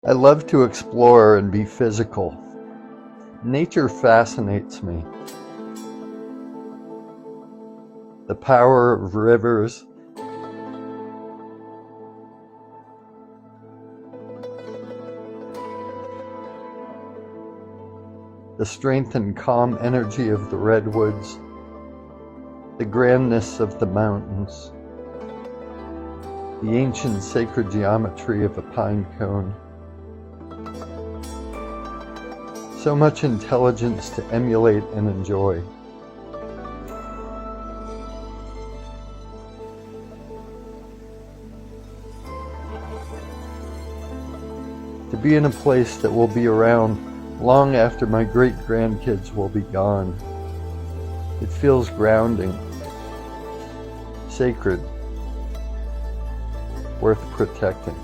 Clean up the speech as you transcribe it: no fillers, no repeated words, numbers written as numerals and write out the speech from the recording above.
I love to explore and be physical. Nature fascinates me. The power of rivers, the strength and calm energy of the redwoods, the grandness of the mountains, the ancient sacred geometry of a pine cone. So much intelligence to emulate and enjoy. To be in a place that will be around long after my great-grandkids will be gone. It feels grounding, sacred, worth protecting.